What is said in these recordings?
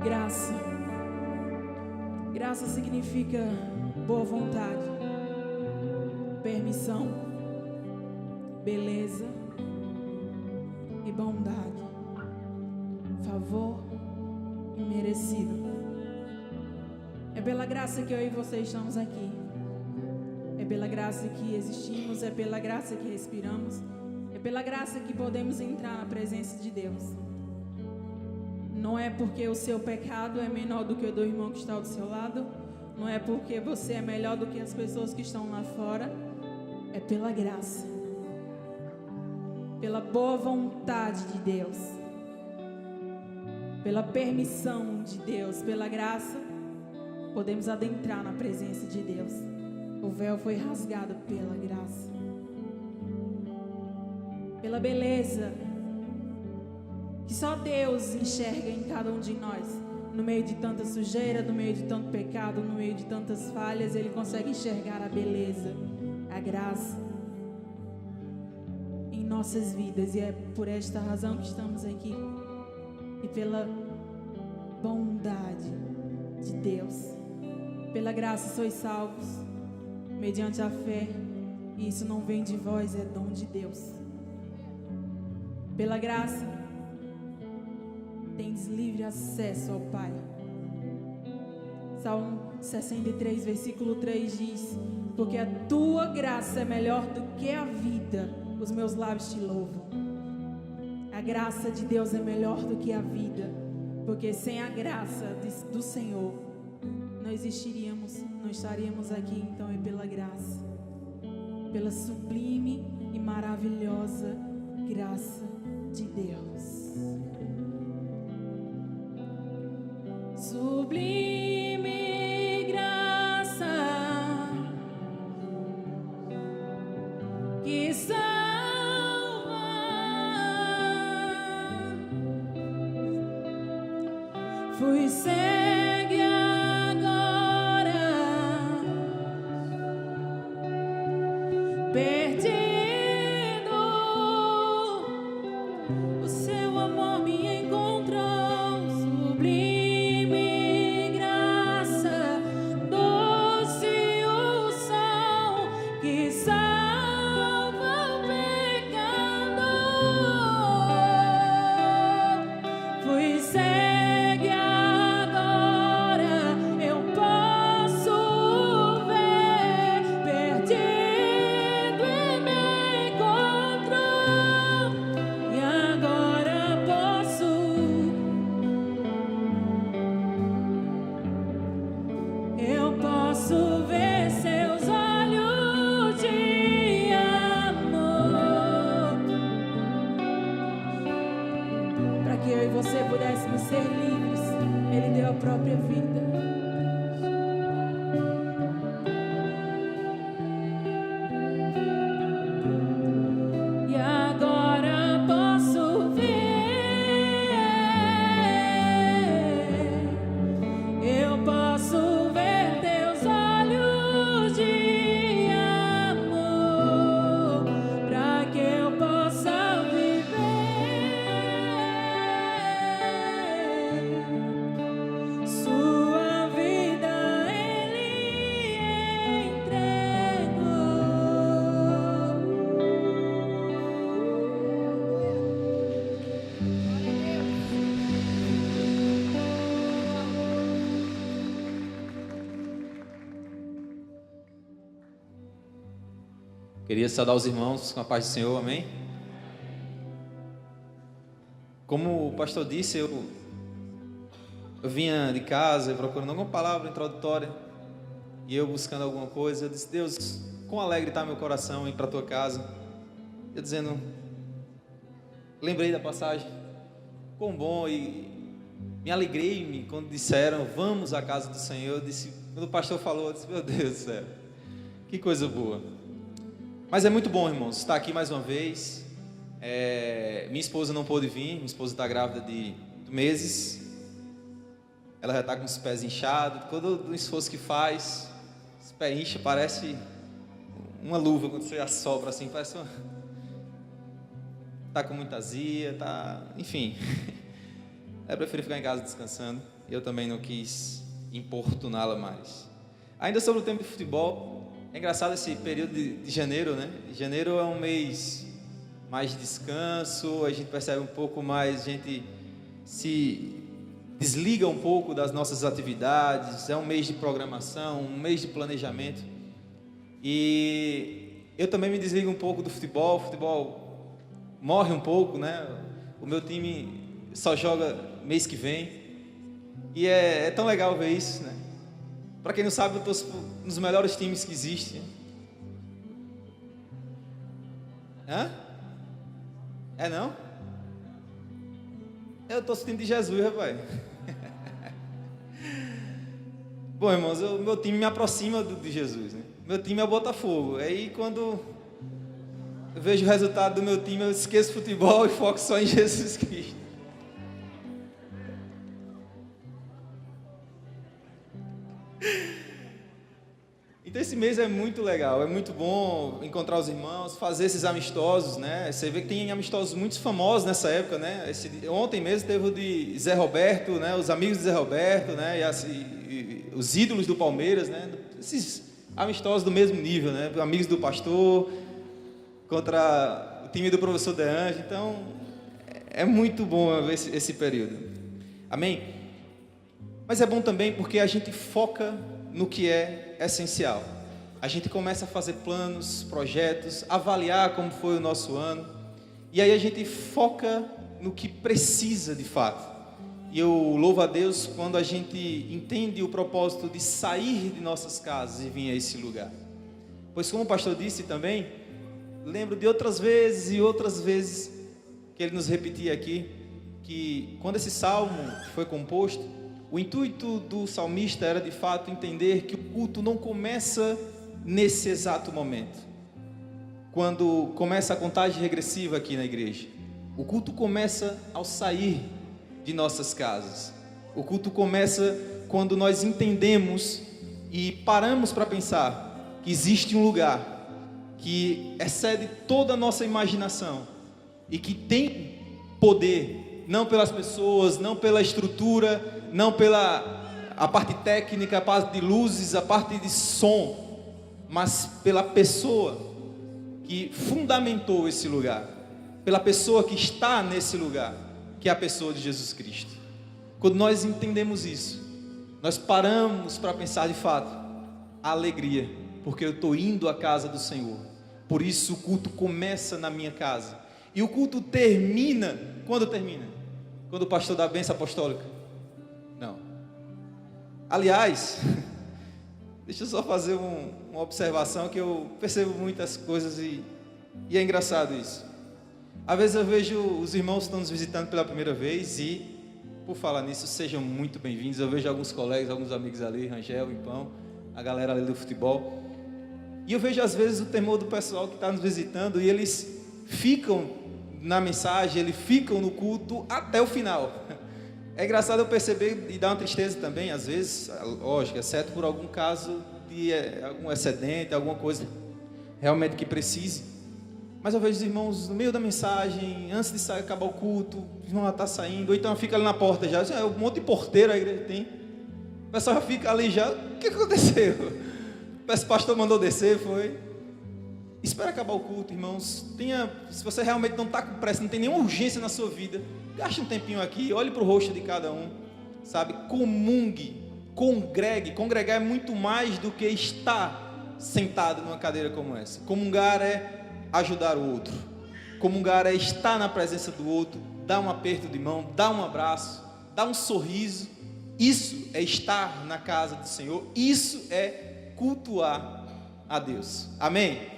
Graça. Graça significa boa vontade, permissão, beleza e bondade, favor imerecido. É pela graça que eu e você estamos aqui. É pela graça que existimos, é pela graça que respiramos, é pela graça que podemos entrar na presença de Deus. Não é porque o seu pecado é menor do que o do irmão que está do seu lado. Não é porque você é melhor do que as pessoas que estão lá fora. É pela graça, pela boa vontade de Deus, pela permissão de Deus, pela graça, podemos adentrar na presença de Deus. O véu foi rasgado pela graça, pela beleza que só Deus enxerga em cada um de nós. No meio de tanta sujeira, no meio de tanto pecado, no meio de tantas falhas, Ele consegue enxergar a beleza, a graça em nossas vidas. E é por esta razão que estamos aqui, e pela bondade de Deus. Pela graça sois salvos, mediante a fé, e isso não vem de vós, é dom de Deus. Pela graça tens livre acesso ao Pai. Salmo 63, versículo 3 diz: porque a tua graça é melhor do que a vida, os meus lábios te louvam. A graça de Deus é melhor do que a vida, porque sem a graça do Senhor não existiríamos, não estaríamos aqui. Então é pela graça, pela sublime e maravilhosa graça de Deus. Sublime graça que salva, fui cegue agora, perdido, o seu amor me encontrou. Sublime graça, doce o sol que salva o pecador. Fui cegue agora, eu posso ver, perdido e me encontrou, e agora posso. Eu posso ver seus olhos de amor, para que eu e você pudéssemos ser livres. Ele deu a própria vida. E agora posso ver, eu posso ver teus olhos de amor, para que eu possa viver. Sua vida Ele entregou. Queria saudar os irmãos com a paz do Senhor, amém? Como o pastor disse, eu vinha de casa procurando alguma palavra introdutória, e eu buscando alguma coisa, eu disse: Deus, quão alegre está meu coração ir para a tua casa. Eu dizendo, lembrei da passagem, quão bom, e me alegrei quando disseram: vamos à casa do Senhor. Eu disse, quando o pastor falou, eu disse: meu Deus do céu, que coisa boa. Mas é muito bom, irmãos, estar aqui mais uma vez. Minha esposa não pôde vir, minha esposa está grávida de meses. Ela já está com os pés inchados. Todo o esforço que faz, os pés incha, parece uma luva quando você assopra assim, parece uma... Está com muita azia, tá... enfim. Eu prefiro ficar em casa descansando. Eu também não quis importuná-la mais. Ainda sobre o tempo de futebol, é engraçado esse período de janeiro, né? Janeiro é um mês mais de descanso, a gente percebe um pouco mais, a gente se desliga um pouco das nossas atividades, é um mês de programação, um mês de planejamento. E eu também me desligo um pouco do futebol, o futebol morre um pouco, né? O meu time só joga mês que vem. E é tão legal ver isso, né? Para quem não sabe, eu torço nos melhores times que existem. Hã? É não? Eu torço o time de Jesus, rapaz. Bom, irmãos, meu time me aproxima de Jesus, né? Meu time é o Botafogo. Aí quando eu vejo o resultado do meu time, eu esqueço o futebol e foco só em Jesus Cristo. Então esse mês é muito legal, é muito bom encontrar os irmãos, fazer esses amistosos, né? Você vê que tem amistosos muito famosos nessa época, né? Ontem mesmo teve o de Zé Roberto, né? Os amigos de Zé Roberto, né? E os ídolos do Palmeiras, né? Esses amistosos do mesmo nível, né? Amigos do pastor contra o time do professor De Ange. Então é muito bom ver esse período. Amém? Mas é bom também porque a gente foca no que é essencial. A gente começa a fazer planos, projetos, avaliar como foi o nosso ano, e aí a gente foca no que precisa de fato. E eu louvo a Deus quando a gente entende o propósito de sair de nossas casas e vir a esse lugar. Pois como o pastor disse também, lembro de outras vezes e outras vezes que ele nos repetia aqui, que quando esse salmo foi composto, o intuito do salmista era de fato entender que o culto não começa nesse exato momento, quando começa a contagem regressiva aqui na igreja. O culto começa ao sair de nossas casas. O culto começa quando nós entendemos e paramos para pensar que existe um lugar que excede toda a nossa imaginação e que tem poder, não pelas pessoas, não pela estrutura, não pela a parte técnica, a parte de luzes, a parte de som, mas pela pessoa que fundamentou esse lugar, pela pessoa que está nesse lugar, que é a pessoa de Jesus Cristo. Quando nós entendemos isso, nós paramos para pensar de fato, a alegria, porque eu estou indo à casa do Senhor. Por isso o culto começa na minha casa. E o culto termina, quando termina? Quando o pastor dá a bênção apostólica? Não. Aliás, deixa eu só fazer uma observação que eu percebo muitas coisas e é engraçado isso. Às vezes eu vejo os irmãos que estão nos visitando pela primeira vez e, por falar nisso, sejam muito bem-vindos. Eu vejo alguns colegas, alguns amigos ali, Rangel, Impão, a galera ali do futebol. E eu vejo às vezes o temor do pessoal que está nos visitando e eles ficam na mensagem, eles ficam no culto até o final. É engraçado eu perceber e dar uma tristeza também, às vezes, lógico, exceto por algum caso de algum excedente, alguma coisa realmente que precise. Mas eu vejo os irmãos no meio da mensagem, antes de sair, acabar o culto, o irmão já está saindo, ou então fica ali na porta já, é um monte de porteiro a igreja tem. O pessoal já fica ali já, o que aconteceu? O pastor mandou descer, foi. Espera acabar o culto, irmãos. Se você realmente não está com pressa, não tem nenhuma urgência na sua vida, gaste um tempinho aqui, olhe para o rosto de cada um, sabe? Comungue, congregue. Congregar é muito mais do que estar sentado numa cadeira como essa. Comungar é ajudar o outro. Comungar é estar na presença do outro, dar um aperto de mão, dar um abraço, dar um sorriso. Isso é estar na casa do Senhor. Isso é cultuar a Deus. Amém?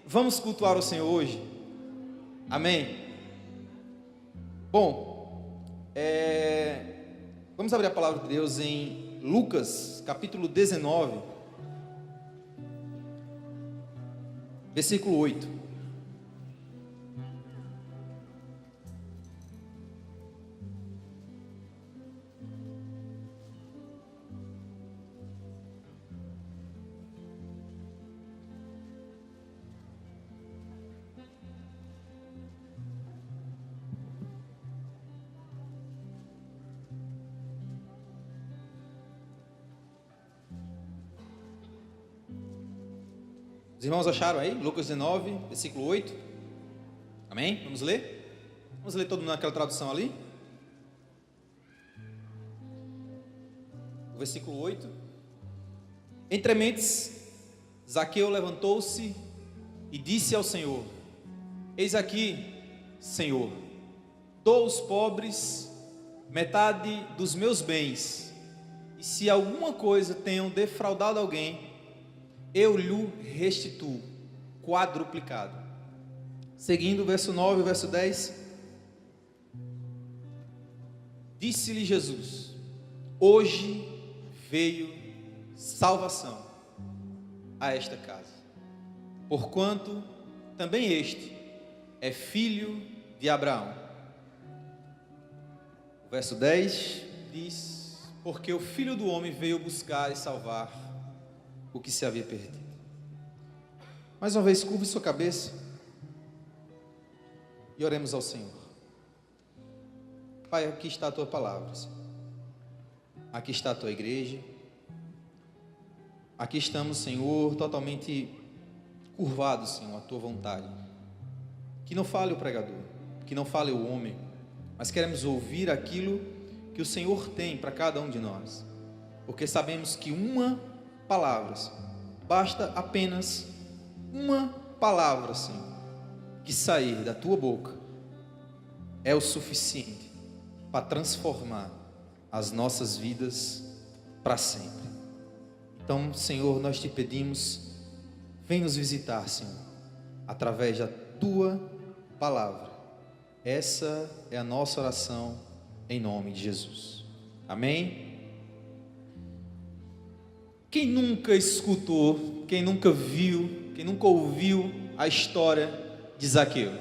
Vamos cultuar o Senhor hoje? Amém? Bom, vamos abrir a palavra de Deus em Lucas, capítulo 19, versículo 8. Os irmãos acharam aí? Lucas 19, versículo 8. Amém? Vamos ler? Vamos ler todo mundo naquela tradução ali? O versículo 8. Entre mentes, Zaqueu levantou-se e disse ao Senhor: Eis aqui, Senhor, dou aos pobres metade dos meus bens, e se alguma coisa tenham defraudado alguém, eu lhe restituo quadruplicado. Seguindo o verso 9 e o verso 10, disse-lhe Jesus: Hoje veio salvação a esta casa, porquanto também este é filho de Abraão. O verso 10 diz: Porque o Filho do Homem veio buscar e salvar o que se havia perdido. Mais uma vez, curve sua cabeça e oremos ao Senhor. Pai, aqui está a tua palavra, Senhor. Aqui está a tua igreja. Aqui estamos, Senhor, totalmente curvados, Senhor, à tua vontade. Que não fale o pregador, que não fale o homem, mas queremos ouvir aquilo que o Senhor tem para cada um de nós, porque sabemos que uma palavra, Senhor, basta apenas uma palavra, Senhor, que sair da tua boca é o suficiente para transformar as nossas vidas para sempre. Então, Senhor, nós te pedimos, vem nos visitar, Senhor, através da tua palavra. Essa é a nossa oração em nome de Jesus. Amém? Quem nunca escutou, quem nunca viu, quem nunca ouviu a história de Zaqueu?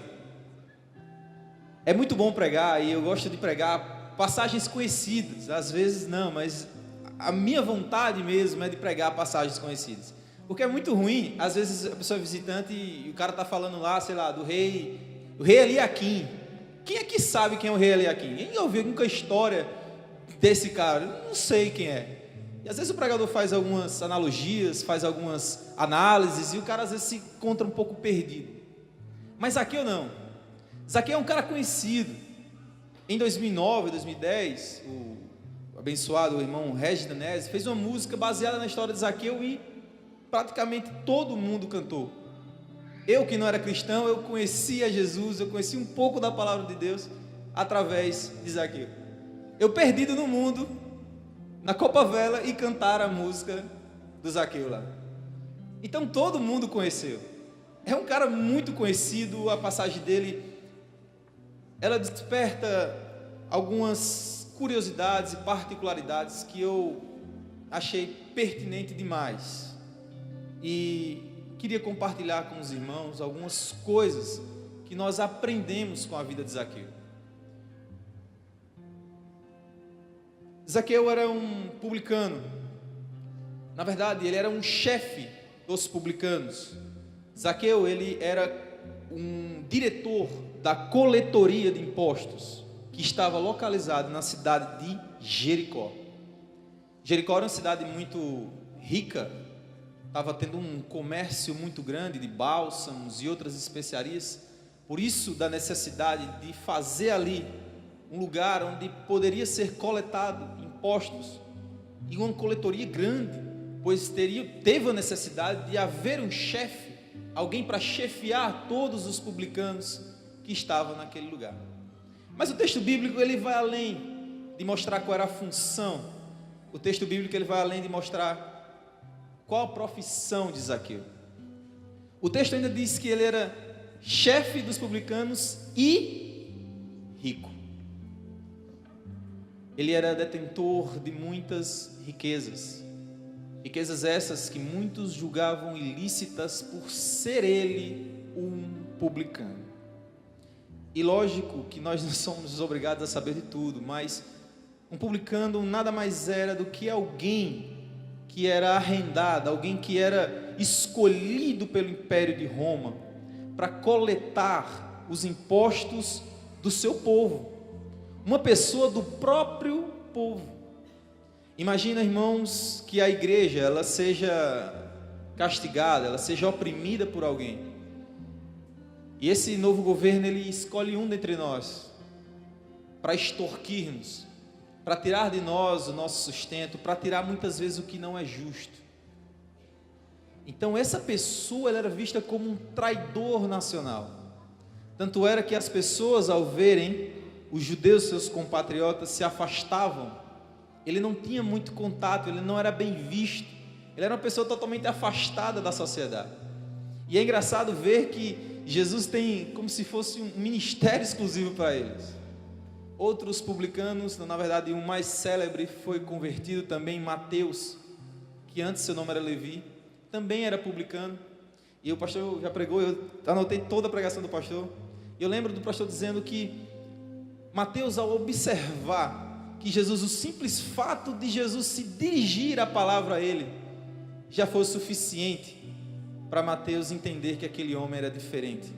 É muito bom pregar, e eu gosto de pregar passagens conhecidas. Às vezes não, mas a minha vontade mesmo é de pregar passagens conhecidas, porque é muito ruim, às vezes a pessoa é visitante e o cara está falando lá, sei lá, do rei Eliaquim. Quem é que sabe quem é o rei Eliaquim? Quem ouviu nunca a história desse cara? Eu não sei quem é. E às vezes o pregador faz algumas analogias, faz algumas análises, e o cara às vezes se encontra um pouco perdido. Mas Zaqueu não. Zaqueu é um cara conhecido. Em 2009, 2010, o abençoado irmão Regis Danese fez uma música baseada na história de Zaqueu e praticamente todo mundo cantou. Eu que não era cristão, eu conhecia Jesus, eu conheci um pouco da palavra de Deus através de Zaqueu. Eu perdido no mundo, na Copa Vela, e cantar a música do Zaqueu lá. Então todo mundo conheceu. É um cara muito conhecido, a passagem dele, ela desperta algumas curiosidades e particularidades que eu achei pertinente demais. E queria compartilhar com os irmãos algumas coisas que nós aprendemos com a vida de Zaqueu. Zaqueu era um publicano. Na verdade, ele era um chefe dos publicanos. Zaqueu, ele era um diretor da coletoria de impostos, que estava localizado na cidade de Jericó. Jericó era uma cidade muito rica, estava tendo um comércio muito grande de bálsamos e outras especiarias, por isso da necessidade de fazer ali um lugar onde poderia ser coletado impostos, e uma coletoria grande, pois teve a necessidade de haver um chefe, alguém para chefiar todos os publicanos que estavam naquele lugar. Mas o texto bíblico, ele vai além de mostrar qual era a função. O texto bíblico, ele vai além de mostrar qual a profissão de Zaqueu. O texto ainda diz que ele era chefe dos publicanos e rico. Ele era detentor de muitas riquezas. Riquezas essas que muitos julgavam ilícitas por ser ele um publicano. E lógico que nós não somos obrigados a saber de tudo, mas um publicano nada mais era do que alguém que era arrendado, alguém que era escolhido pelo Império de Roma para coletar os impostos do seu povo, uma pessoa do próprio povo. Imagina, irmãos, que a igreja ela seja castigada, ela seja oprimida por alguém. E esse novo governo, ele escolhe um dentre nós para extorquir-nos, para tirar de nós o nosso sustento, para tirar muitas vezes o que não é justo. Então essa pessoa, ela era vista como um traidor nacional. Tanto era que as pessoas, ao verem os judeus, seus compatriotas, se afastavam. Ele não tinha muito contato, ele não era bem visto, ele era uma pessoa totalmente afastada da sociedade. E é engraçado ver que Jesus tem como se fosse um ministério exclusivo para eles. Outros publicanos, na verdade o mais célebre foi convertido também, Mateus, que antes seu nome era Levi, também era publicano. E o pastor já pregou, eu anotei toda a pregação do pastor. Eu lembro do pastor dizendo que Mateus, ao observar que Jesus, o simples fato de Jesus se dirigir a palavra a ele, já foi suficiente para Mateus entender que aquele homem era diferente.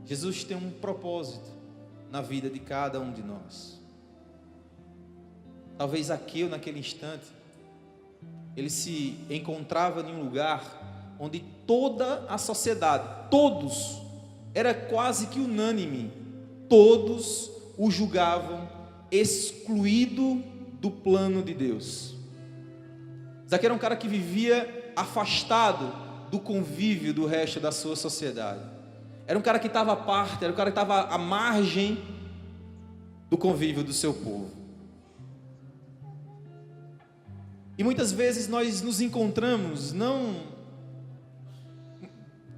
Jesus tem um propósito na vida de cada um de nós. Talvez Zaqueu, naquele instante, ele se encontrava em um lugar onde toda a sociedade, todos, era quase que unânime, todos o julgavam excluído do plano de Deus. Zaqueu era um cara que vivia afastado do convívio do resto da sua sociedade. Era um cara que estava à parte, era um cara que estava à margem do convívio do seu povo. E muitas vezes nós nos encontramos, não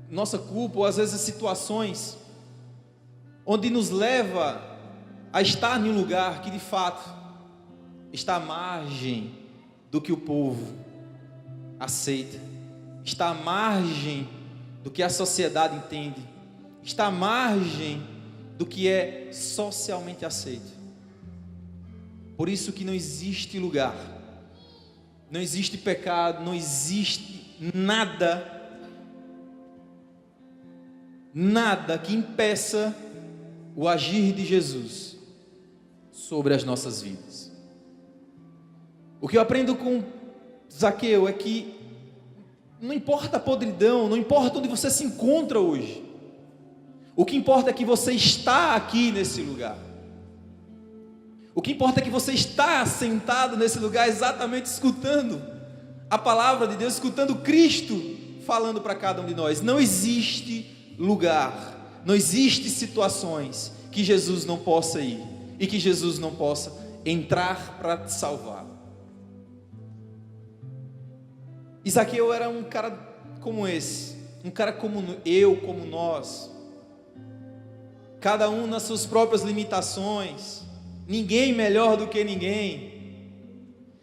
nossa culpa, ou às vezes situações onde nos leva a estar em um lugar que de fato está à margem do que o povo aceita, está à margem do que a sociedade entende, está à margem do que é socialmente aceito. Por isso que não existe lugar, não existe pecado, não existe nada que impeça o agir de Jesus sobre as nossas vidas. O que eu aprendo com Zaqueu é que não importa a podridão, não importa onde você se encontra hoje, o que importa é que você está aqui nesse lugar. O que importa é que você está sentado nesse lugar exatamente escutando a palavra de Deus, escutando Cristo falando para cada um de nós. Não existe lugar, não existe situações que Jesus não possa ir e que Jesus não possa entrar para te salvar. Zaqueu era um cara como esse, um cara como eu, como nós, cada um nas suas próprias limitações, ninguém melhor do que ninguém.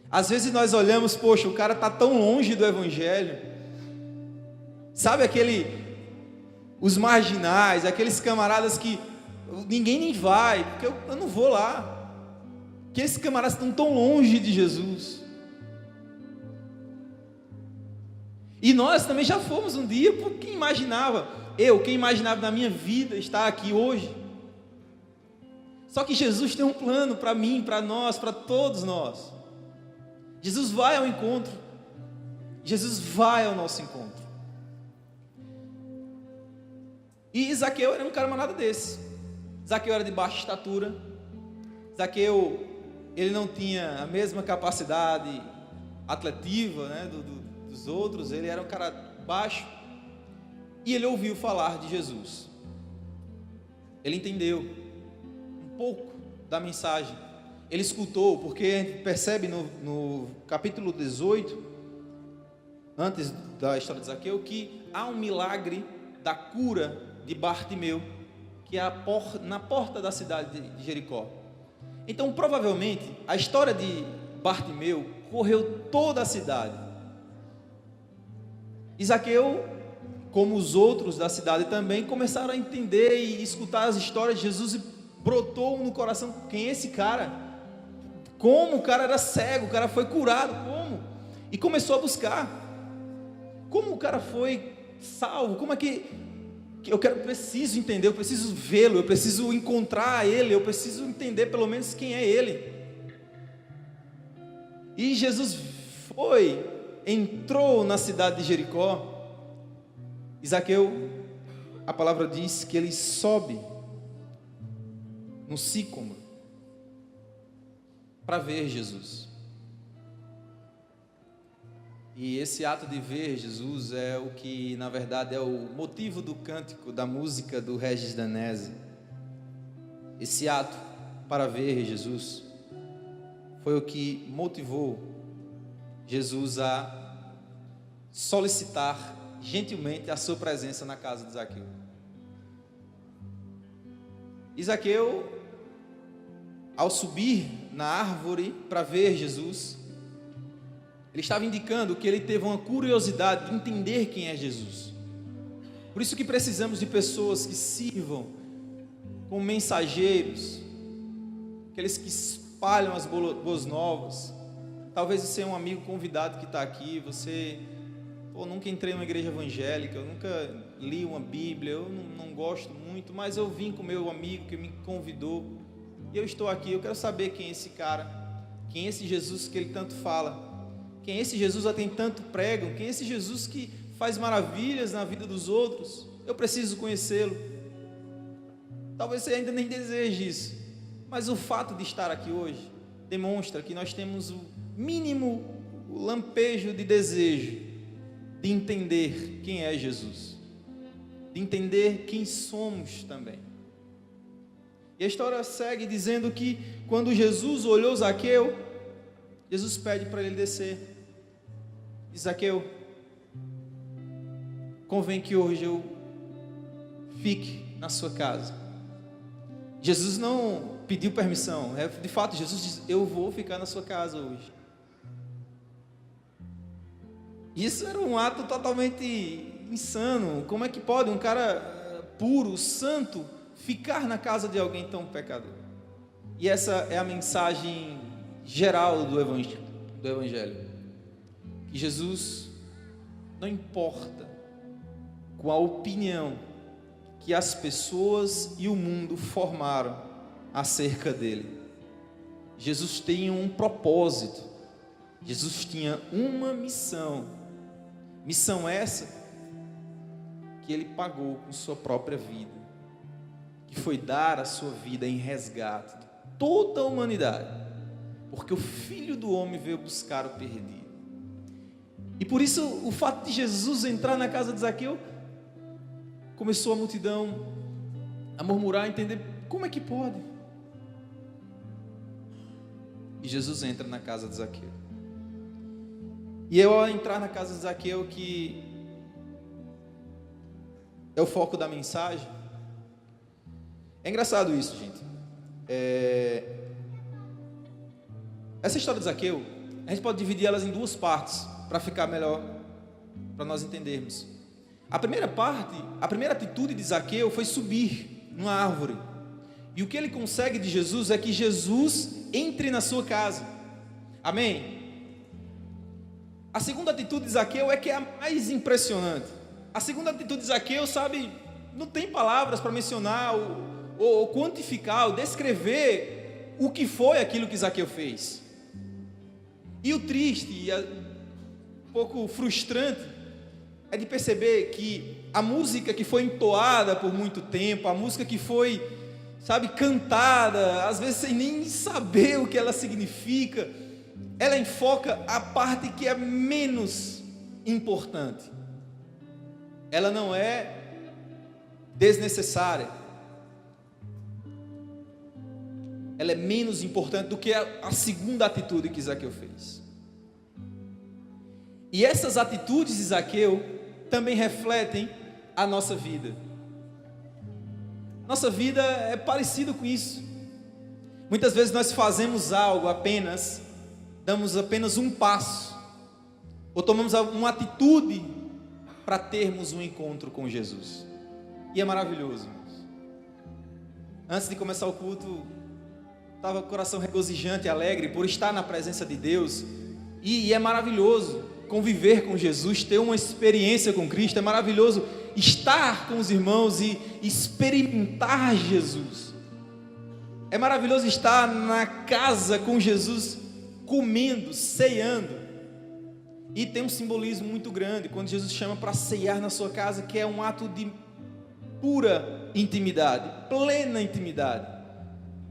Às vezes nós olhamos, poxa, o cara está tão longe do Evangelho, sabe os marginais, aqueles camaradas que ninguém nem vai, porque eu não vou lá, que esses camaradas estão tão longe de Jesus. E nós também já fomos um dia, porque quem imaginava na minha vida estar aqui hoje? Só que Jesus tem um plano para mim, para nós, para todos nós. Jesus vai ao encontro, Jesus vai ao nosso encontro. E Zaqueu era um camarada desse. Zaqueu era de baixa estatura, Zaqueu, ele não tinha a mesma capacidade atletiva, né, dos outros, ele era um cara baixo, e ele ouviu falar de Jesus, ele entendeu um pouco da mensagem, ele escutou, porque a gente percebe no capítulo 18, antes da história de Zaqueu, que há um milagre da cura de Bartimeu, que é na porta da cidade de Jericó. Então provavelmente a história de Bartimeu correu toda a cidade. E Zaqueu, como os outros da cidade também, começaram a entender e escutar as histórias de Jesus, e brotou no coração: quem é esse cara? Como o cara era cego, o cara foi curado, como? E começou a buscar, como o cara foi salvo, como é que preciso entender, eu preciso vê-lo, eu preciso encontrar ele, eu preciso entender pelo menos quem é ele. E Jesus foi entrou na cidade de Jericó, Zaqueu, a palavra diz que ele sobe no sicômoro para ver Jesus. E esse ato de ver Jesus é o que, na verdade, é o motivo do cântico, da música do Regis Danese. Esse ato para ver Jesus foi o que motivou Jesus a solicitar gentilmente a sua presença na casa de Zaqueu. E Zaqueu, ao subir na árvore para ver Jesus, ele estava indicando que ele teve uma curiosidade de entender quem é Jesus. Por isso que precisamos de pessoas que sirvam como mensageiros, aqueles que espalham as boas novas. Talvez você é um amigo convidado que está aqui, você, nunca entrei numa igreja evangélica, eu nunca li uma Bíblia, eu não gosto muito, mas eu vim com meu amigo que me convidou, e eu estou aqui, eu quero saber quem é esse cara, quem é esse Jesus que ele tanto fala, quem é esse Jesus a quem tanto pregam, quem é esse Jesus que faz maravilhas na vida dos outros, eu preciso conhecê-lo. Talvez você ainda nem deseje isso, mas o fato de estar aqui hoje demonstra que nós temos o mínimo, o lampejo de desejo de entender quem é Jesus, de entender quem somos também. E a história segue dizendo que quando Jesus olhou Zaqueu, Jesus pede para ele descer. Diz: Zaqueu, convém que hoje eu fique na sua casa. Jesus não pediu permissão, de fato Jesus diz: eu vou ficar na sua casa hoje. Isso era um ato totalmente insano. Como é que pode um cara puro, santo, ficar na casa de alguém tão pecador? E essa é a mensagem geral do Evangelho. Que Jesus não importa com a opinião que as pessoas e o mundo formaram acerca dele. Jesus tinha um propósito. Jesus tinha uma missão. Missão essa que ele pagou com sua própria vida, que foi dar a sua vida em resgate de toda a humanidade, porque o Filho do Homem veio buscar o perdido. E por isso o fato de Jesus entrar na casa de Zaqueu, começou a multidão a murmurar, a entender: como é que pode? E Jesus entra na casa de Zaqueu. E eu, ao entrar na casa de Zaqueu, que é o foco da mensagem, é engraçado isso, gente. Essa história de Zaqueu, a gente pode dividir elas em duas partes, para ficar melhor, para nós entendermos. A primeira parte, a primeira atitude de Zaqueu foi subir numa árvore. E o que ele consegue de Jesus é que Jesus entre na sua casa. Amém? A segunda atitude de Zaqueu é que é a mais impressionante. A segunda atitude de Zaqueu, sabe, não tem palavras para mencionar ou quantificar, ou descrever o que foi aquilo que Zaqueu fez. E o triste e um pouco frustrante é de perceber que a música que foi entoada por muito tempo, a música que foi, sabe, cantada, às vezes sem nem saber o que ela significa, ela enfoca a parte que é menos importante. Ela não é desnecessária. Ela é menos importante do que a segunda atitude que Zaqueu fez. E essas atitudes de Zaqueu também refletem a nossa vida. Nossa vida é parecida com isso. Muitas vezes nós fazemos algo damos apenas um passo, ou tomamos uma atitude para termos um encontro com Jesus. E é maravilhoso, irmãos. Antes de começar o culto, estava com o coração regozijante e alegre por estar na presença de Deus. E é maravilhoso conviver com Jesus, ter uma experiência com Cristo. É maravilhoso estar com os irmãos e experimentar Jesus. É maravilhoso estar na casa com Jesus, comendo, ceando. E tem um simbolismo muito grande quando Jesus chama para ceiar na sua casa, que é um ato de pura intimidade, plena intimidade.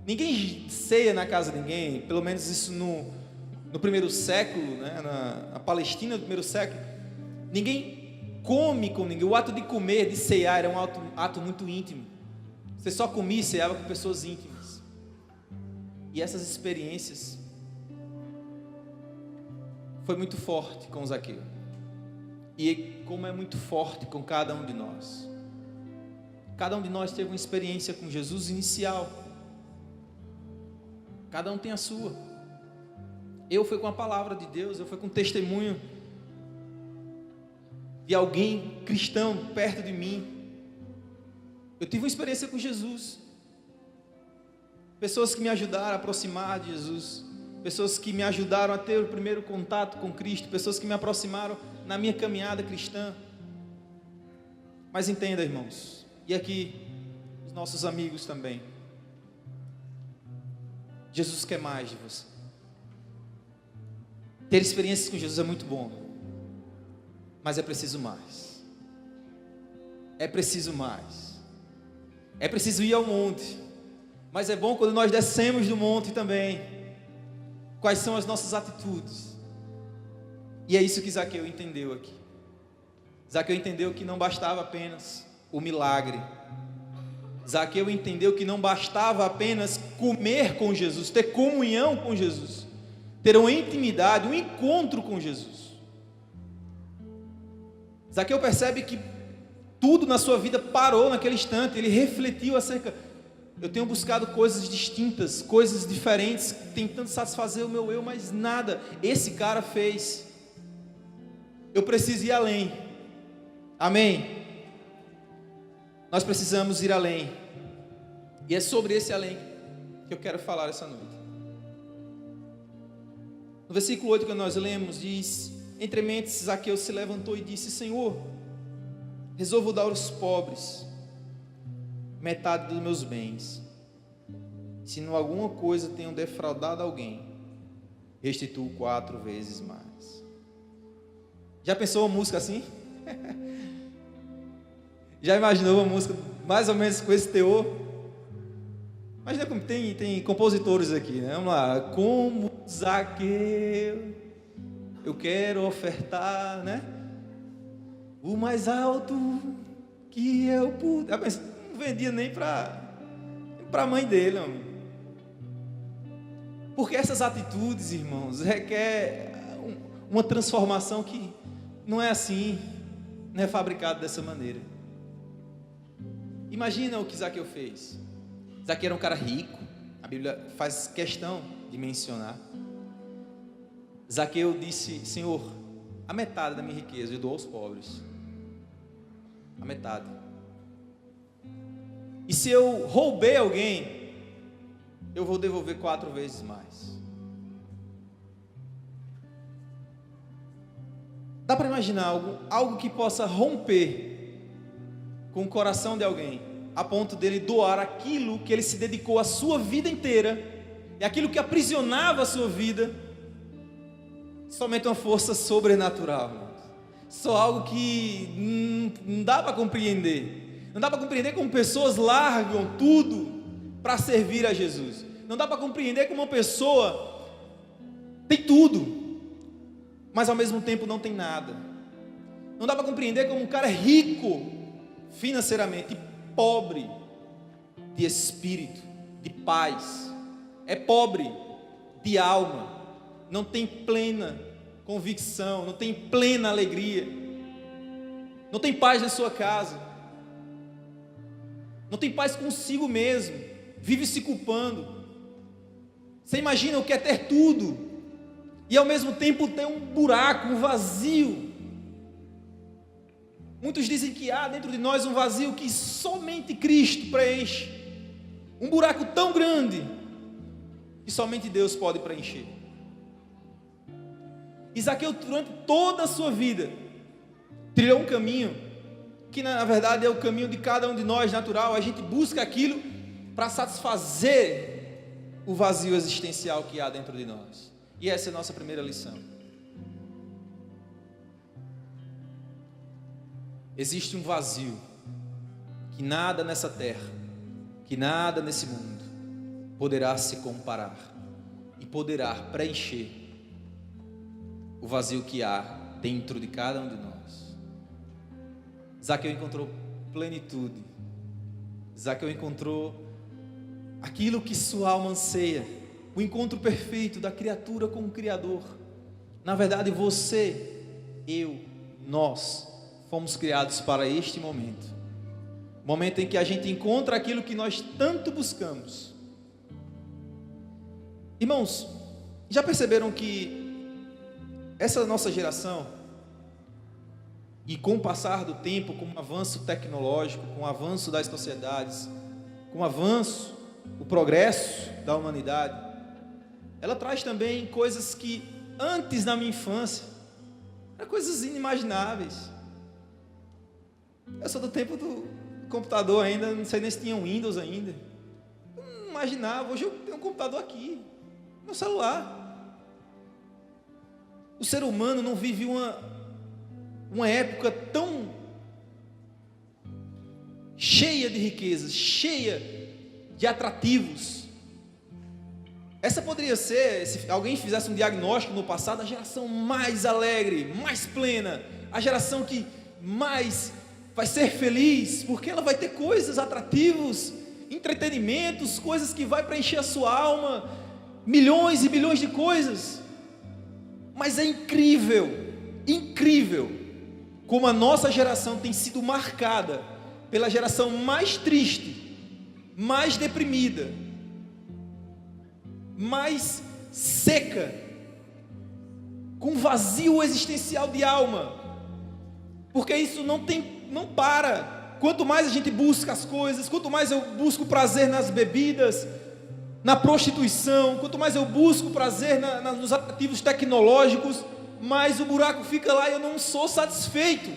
Ninguém ceia na casa de ninguém, pelo menos isso no primeiro século, né, na Palestina do primeiro século. Ninguém come com ninguém. O ato de comer, de ceiar, era um ato muito íntimo. Você só comia e ceava com pessoas íntimas. E essas experiências foi muito forte com Zaqueu. E como é muito forte com cada um de nós. Cada um de nós teve uma experiência com Jesus inicial. Cada um tem a sua. Eu fui com a palavra de Deus, eu fui com o testemunho de alguém cristão perto de mim. Eu tive uma experiência com Jesus. Pessoas que me ajudaram a aproximar de Jesus. Pessoas que me ajudaram a ter o primeiro contato com Cristo. Pessoas que me aproximaram na minha caminhada cristã. Mas entenda, irmãos, e aqui os nossos amigos também, Jesus quer mais de você. Ter experiências com Jesus é muito bom, mas é preciso mais. É preciso mais. É preciso ir ao monte, mas é bom quando nós descemos do monte também. Quais são as nossas atitudes? E é isso que Zaqueu entendeu aqui. Zaqueu entendeu que não bastava apenas o milagre. Zaqueu entendeu que não bastava apenas comer com Jesus, ter comunhão com Jesus, ter uma intimidade, um encontro com Jesus. Zaqueu percebe que tudo na sua vida parou naquele instante. Ele refletiu acerca: eu tenho buscado coisas distintas, coisas diferentes, tentando satisfazer o meu eu, mas nada esse cara fez. Eu preciso ir além. Amém? Nós precisamos ir além. E é sobre esse além que eu quero falar essa noite. No versículo 8 que nós lemos, diz: entre mentes Zaqueu se levantou e disse: Senhor, resolvo dar aos pobres metade dos meus bens. Se em alguma coisa tenho defraudado alguém, restituo 4 vezes mais. Já pensou uma música assim? Já imaginou uma música mais ou menos com esse teor? Imagina como tem compositores aqui, né? Vamos lá. Como Zaqueu, eu quero ofertar, né? O mais alto que eu puder. Não vendia nem para a mãe dele, homem. Porque essas atitudes, irmãos, requer uma transformação que não é assim, não é fabricado dessa maneira. Imagina o que Zaqueu fez. Zaqueu era um cara rico, a Bíblia faz questão de mencionar. Zaqueu disse: Senhor, a metade da minha riqueza eu dou aos pobres. A metade. E se eu roubei alguém, eu vou devolver 4 vezes mais. Dá para imaginar algo que possa romper com o coração de alguém, a ponto dele doar aquilo que ele se dedicou a sua vida inteira, e aquilo que aprisionava a sua vida? Somente uma força sobrenatural, irmãos. Só algo que não dá para compreender. Não dá para compreender como pessoas largam tudo para servir a Jesus. Não dá para compreender como uma pessoa tem tudo, mas ao mesmo tempo não tem nada. Não dá para compreender como um cara é rico financeiramente, pobre de espírito, de paz, é pobre de alma, não tem plena convicção, não tem plena alegria, não tem paz na sua casa, não tem paz consigo mesmo, vive se culpando. Você imagina o que é ter tudo e ao mesmo tempo ter um buraco, um vazio. Muitos dizem que há dentro de nós um vazio que somente Cristo preenche. Um buraco tão grande que somente Deus pode preencher. Zaqueu, durante toda a sua vida, trilhou um caminho que na verdade é o caminho de cada um de nós, natural. A gente busca aquilo para satisfazer o vazio existencial que há dentro de nós. E essa é a nossa primeira lição. existe um vazio que nada nessa terra, que nada nesse mundo poderá se comparar e poderá preencher o vazio que há dentro de cada um de nós. Zaqueu encontrou plenitude. Zaqueu encontrou aquilo que sua alma anseia, o encontro perfeito da criatura com o Criador. Na verdade, você, eu, nós fomos criados para este momento. Momento em que a gente encontra aquilo que nós tanto buscamos. Irmãos, já perceberam que essa nossa geração, e com o passar do tempo, com o avanço tecnológico, com o avanço das sociedades, com o avanço, o progresso da humanidade, ela traz também coisas que antes, na minha infância, eram coisas inimagináveis. Eu sou do tempo do computador ainda, não sei nem se tinha um Windows ainda. Eu não imaginava, hoje eu tenho um computador aqui, no celular. O ser humano não vive uma época tão cheia de riquezas, cheia de atrativos. Essa poderia ser, se alguém fizesse um diagnóstico no passado, a geração mais alegre, mais plena, a geração que mais vai ser feliz, porque ela vai ter coisas, atrativos, entretenimentos, coisas que vai preencher a sua alma, milhões e bilhões de coisas. Mas é incrível, incrível, como a nossa geração tem sido marcada pela geração mais triste, mais deprimida, mais seca, com vazio existencial de alma, porque isso não para. Quanto mais a gente busca as coisas, quanto mais eu busco prazer nas bebidas, na prostituição, quanto mais eu busco prazer nos atrativos tecnológicos, mais o buraco fica lá e eu não sou satisfeito.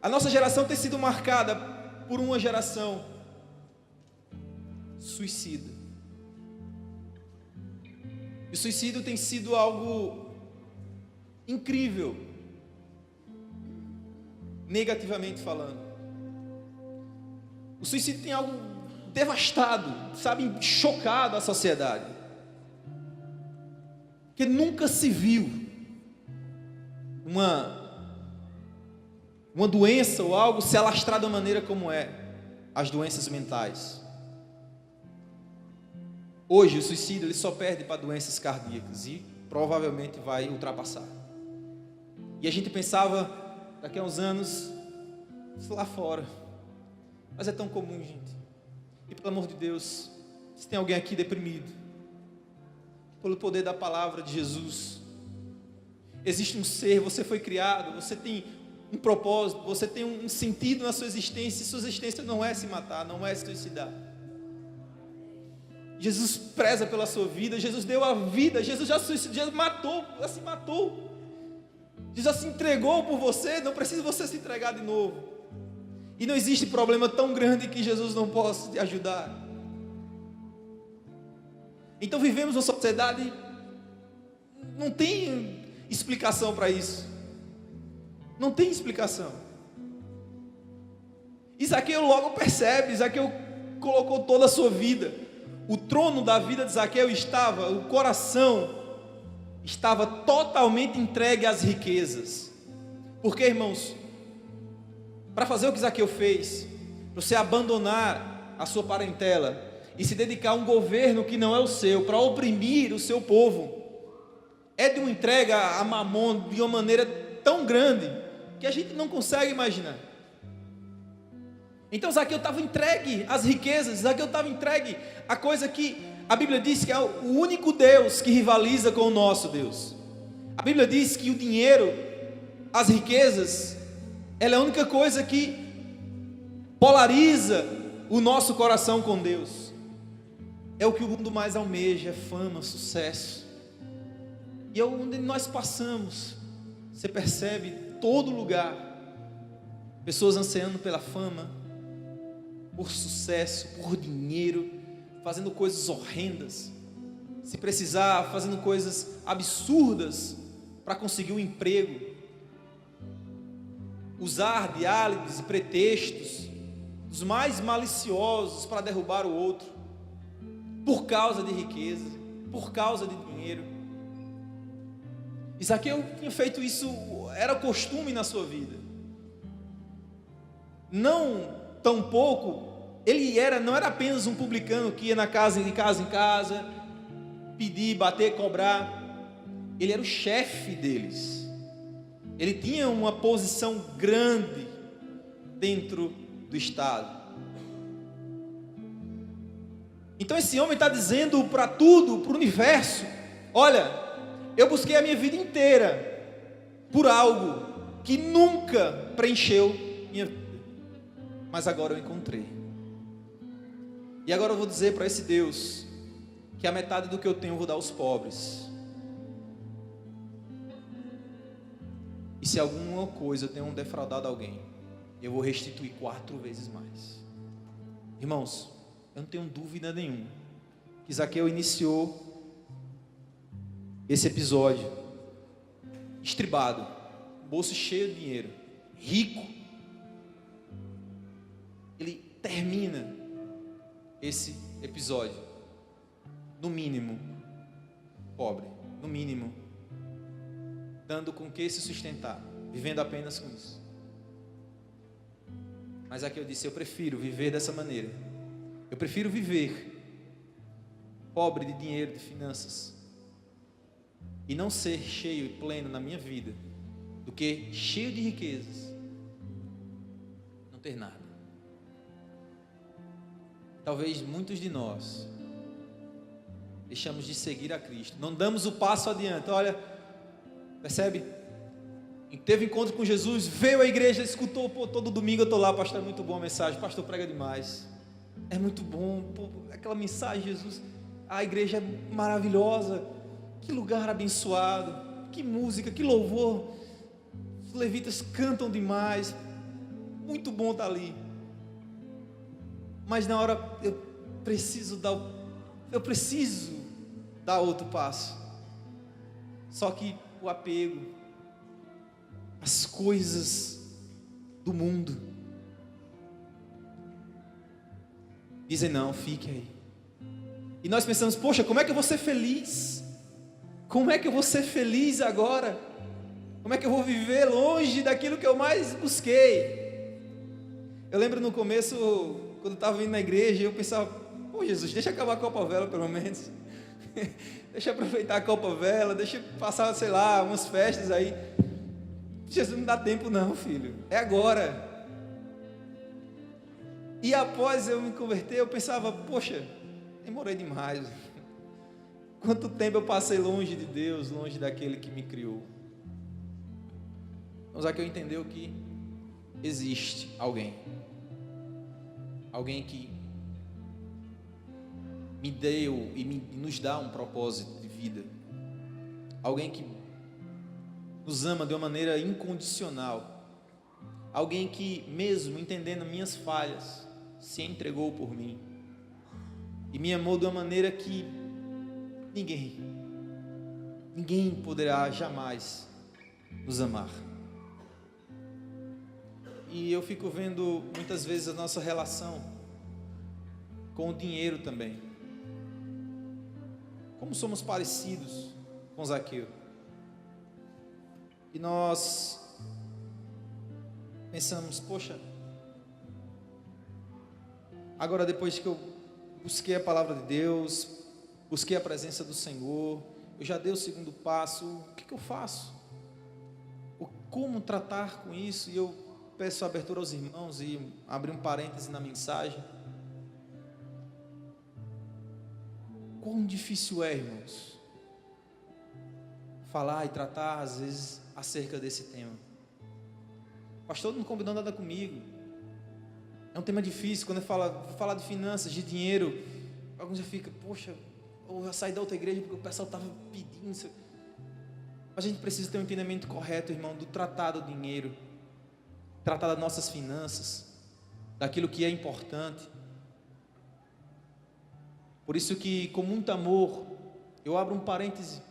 A nossa geração tem sido marcada por uma geração suicida. E o suicídio tem sido algo incrível, negativamente falando. O suicídio tem algo devastado, sabe, chocado a sociedade, que nunca se viu uma doença ou algo se alastrar da maneira como é as doenças mentais. Hoje o suicídio ele só perde para doenças cardíacas e provavelmente vai ultrapassar. E a gente pensava daqui a uns anos lá fora, mas é tão comum, gente. E pelo amor de Deus, se tem alguém aqui deprimido, pelo poder da palavra de Jesus, existe um ser, você foi criado, você tem um propósito, você tem um sentido na sua existência, e sua existência não é se matar, não é se suicidar. Jesus preza pela sua vida, Jesus deu a vida, Jesus já suicidou, Jesus matou, já se matou, Jesus já se entregou por você, não precisa você se entregar de novo. E não existe problema tão grande que Jesus não possa te ajudar. Então vivemos uma sociedade, não tem explicação para isso. Não tem explicação. E Zaqueu logo percebe, Zaqueu colocou toda a sua vida. O trono da vida de Zaqueu estava, o coração estava totalmente entregue às riquezas. Porque, irmãos, para fazer o que Zaqueu fez, para você abandonar a sua parentela e se dedicar a um governo que não é o seu, para oprimir o seu povo, é de uma entrega a Mamon de uma maneira tão grande que a gente não consegue imaginar. Então Zaqueu estava entregue às riquezas, Zaqueu estava entregue à coisa que a Bíblia diz que é o único Deus que rivaliza com o nosso Deus. A Bíblia diz que o dinheiro, as riquezas, ela é a única coisa que polariza o nosso coração com Deus. É o que o mundo mais almeja, é fama, sucesso. E é onde nós passamos, você percebe, todo lugar, pessoas ansiando pela fama, por sucesso, por dinheiro, fazendo coisas horrendas, se precisar, fazendo coisas absurdas para conseguir um emprego. usar de álibis e pretextos, os mais maliciosos, para derrubar o outro, por causa de riqueza, por causa de dinheiro. E Zaqueu tinha feito isso, era costume na sua vida. Não tampouco, não era apenas um publicano que ia de casa em casa, pedir, bater, cobrar. Ele era o chefe deles. Ele tinha uma posição grande dentro do Estado. Então esse homem está dizendo para tudo, para o universo: olha, eu busquei a minha vida inteira por algo que nunca preencheu minha vida, mas agora eu encontrei. E agora eu vou dizer para esse Deus que a metade do que eu tenho eu vou dar aos pobres. E se alguma coisa eu tenho defraudado alguém, eu vou restituir 4 vezes mais. Irmãos, eu não tenho dúvida nenhuma que Zaqueu iniciou esse episódio estribado, bolso cheio de dinheiro, rico. Ele termina esse episódio, no mínimo, pobre, no mínimo, dando com que se sustentar, vivendo apenas com isso. Mas aqui eu disse: eu prefiro viver dessa maneira. Eu prefiro viver pobre de dinheiro, de finanças, e não ser cheio e pleno na minha vida, do que cheio de riquezas, não ter nada. Talvez muitos de nós deixamos de seguir a Cristo, não damos o passo adiante. Olha, percebe? Teve encontro com Jesus, veio à igreja, escutou, todo domingo eu estou lá, pastor, é muito bom a mensagem, pastor prega demais, é muito bom, aquela mensagem, Jesus, a igreja é maravilhosa, que lugar abençoado, que música, que louvor, os levitas cantam demais, muito bom estar ali. Mas na hora eu preciso dar outro passo. Só que o apego, as coisas do mundo dizem: não, fique aí. E nós pensamos: poxa, como é que eu vou ser feliz? Como é que eu vou ser feliz agora? Como é que eu vou viver longe daquilo que eu mais busquei? Eu lembro no começo, quando eu estava vindo na igreja, eu pensava: pô, Jesus, deixa acabar a Copa Vela pelo menos. Deixa eu aproveitar a Copa Vela, deixa eu passar, sei lá, umas festas aí. Jesus, não dá tempo não, filho, é agora. E após eu me converter, eu pensava: poxa, demorei demais. Quanto tempo eu passei longe de Deus, longe daquele que me criou. Mas aqui eu entendeu que existe alguém que me deu e nos dá um propósito de vida, alguém que nos ama de uma maneira incondicional, alguém que, mesmo entendendo minhas falhas, se entregou por mim e me amou de uma maneira que ninguém poderá jamais nos amar. E eu fico vendo muitas vezes a nossa relação com o dinheiro também. Como somos parecidos com Zaqueu. E nós pensamos: poxa, agora depois que eu busquei a palavra de Deus, busquei a presença do Senhor, eu já dei o segundo passo, o que eu faço? Como tratar com isso? E eu peço abertura aos irmãos e abrir um parêntese na mensagem. Quão difícil é, irmãos, falar e tratar às vezes acerca desse tema. O pastor não combinou nada comigo. É um tema difícil. Quando eu falar de finanças, de dinheiro, alguns já ficam: poxa, eu vou sair da outra igreja porque o pessoal estava pedindo. A gente precisa ter um entendimento correto, irmão, do tratar do dinheiro, tratar das nossas finanças, daquilo que é importante. Por isso que, com muito amor, eu abro um parêntese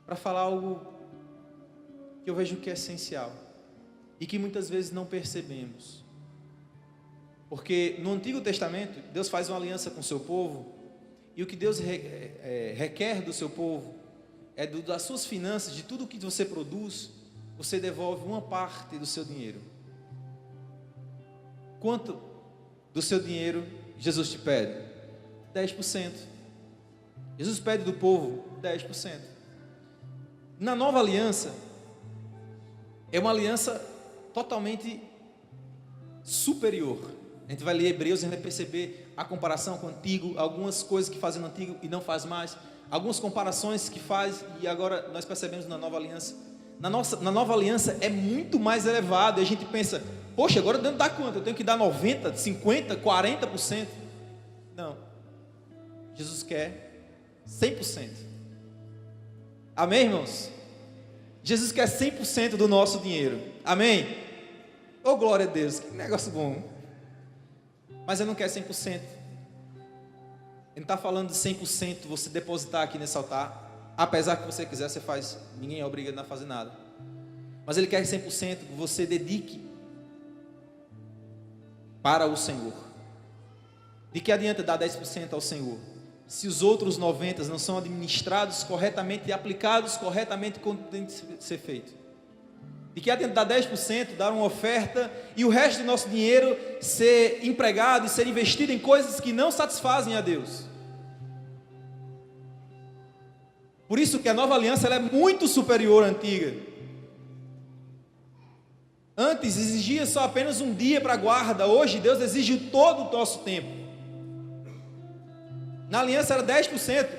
para falar algo que eu vejo que é essencial. e que muitas vezes não percebemos. Porque no Antigo Testamento, Deus faz uma aliança com o seu povo, e o que Deus requer do seu povo é das suas finanças, de tudo que você produz, você devolve uma parte do seu dinheiro. Quanto do seu dinheiro Jesus te pede? 10%. Jesus pede do povo 10%. Na nova aliança, é uma aliança totalmente superior. A gente vai ler Hebreus e a gente vai perceber a comparação com o Antigo, algumas coisas que fazem no Antigo e não faz mais, algumas comparações que faz e agora nós percebemos na nova aliança. Na nova aliança é muito mais elevado, e a gente pensa, poxa, agora eu tenho que dar quanto? Eu tenho que dar 90%, 50%, 40%? Não. Jesus quer 100%. Amém, irmãos? Jesus quer 100% do nosso dinheiro. Amém? Oh, glória a Deus, que negócio bom. Mas Ele não quer 100%. Ele não está falando de 100% você depositar aqui nesse altar. Apesar que você quiser, você faz. Ninguém é obrigado a fazer nada. Mas Ele quer 100% que você dedique para o Senhor. De que adianta dar 10% ao Senhor, se os outros 90% não são administrados corretamente e aplicados corretamente como tem que ser feito? De que adianta dar 10%, dar uma oferta, e o resto do nosso dinheiro ser empregado e ser investido em coisas que não satisfazem a Deus? Por isso que a nova aliança ela é muito superior à antiga. Antes exigia só apenas um dia para a guarda, hoje Deus exige todo o nosso tempo. Na aliança era 10%,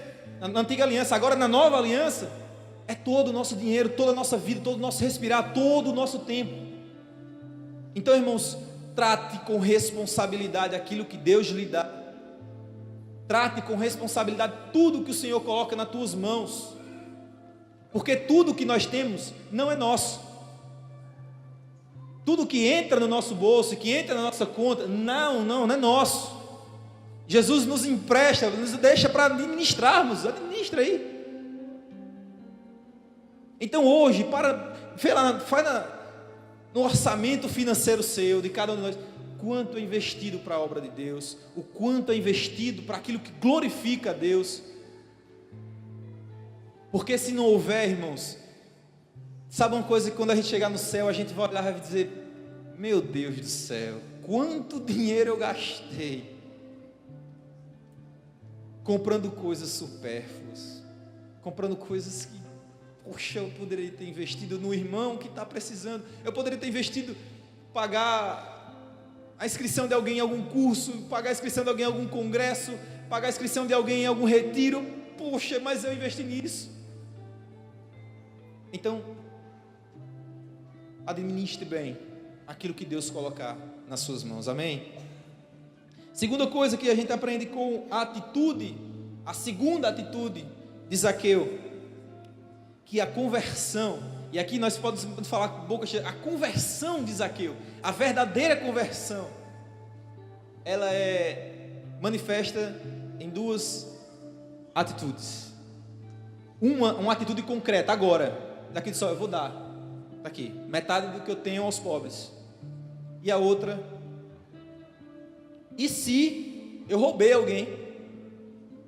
na antiga aliança. Agora na nova aliança é todo o nosso dinheiro, toda a nossa vida, todo o nosso respirar, todo o nosso tempo. Então, irmãos, trate com responsabilidade aquilo que Deus lhe dá. Trate com responsabilidade tudo que o Senhor coloca nas tuas mãos, porque tudo que nós temos não é nosso. Tudo que entra no nosso bolso, que entra na nossa conta, não é nosso. Jesus nos empresta, nos deixa para administrarmos. Administra aí. Então hoje, no orçamento financeiro seu, de cada um de nós, quanto é investido para a obra de Deus, o quanto é investido para aquilo que glorifica a Deus. Porque se não houver, irmãos, sabe uma coisa que quando a gente chegar no céu, a gente vai olhar e vai dizer, meu Deus do céu, quanto dinheiro eu gastei comprando coisas supérfluas, comprando coisas que, poxa, eu poderia ter investido no irmão que está precisando, eu poderia ter investido, pagar a inscrição de alguém em algum curso, pagar a inscrição de alguém em algum congresso, pagar a inscrição de alguém em algum retiro, poxa, mas eu investi nisso. Então, administre bem aquilo que Deus colocar nas suas mãos, amém? Segunda coisa que a gente aprende com a atitude, a segunda atitude de Zaqueu, que a conversão, e aqui nós podemos falar com boca cheia, a conversão de Zaqueu, a verdadeira conversão, ela é manifesta em duas atitudes. Uma atitude concreta, agora, daqui só eu vou dar, daqui, metade do que eu tenho aos pobres, e a outra, e se eu roubei alguém,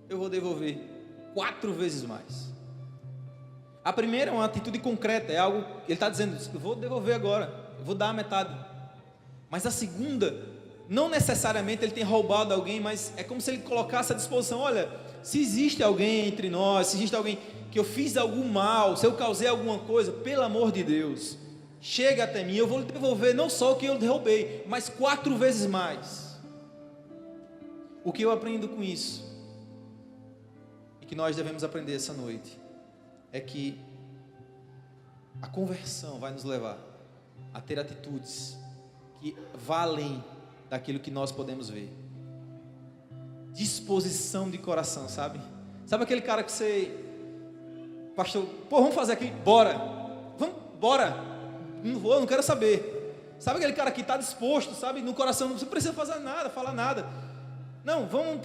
eu vou devolver 4 vezes mais. A primeira é uma atitude concreta, é algo, ele está dizendo, eu vou devolver agora, eu vou dar a metade. Mas a segunda, não necessariamente ele tem roubado alguém, mas é como se ele colocasse à disposição, olha, se existe alguém entre nós, se existe alguém que eu fiz algum mal, se eu causei alguma coisa, pelo amor de Deus, chega até mim, eu vou lhe devolver não só o que eu roubei, mas 4 vezes mais. O que eu aprendo com isso, e que nós devemos aprender essa noite, é que a conversão vai nos levar a ter atitudes que valem daquilo que nós podemos ver. Disposição de coração, sabe? Sabe aquele cara que você, pastor, vamos fazer aqui, bora, não vou, não quero saber. Sabe aquele cara que está disposto, sabe, no coração, não precisa fazer nada, falar nada. Não, vamos,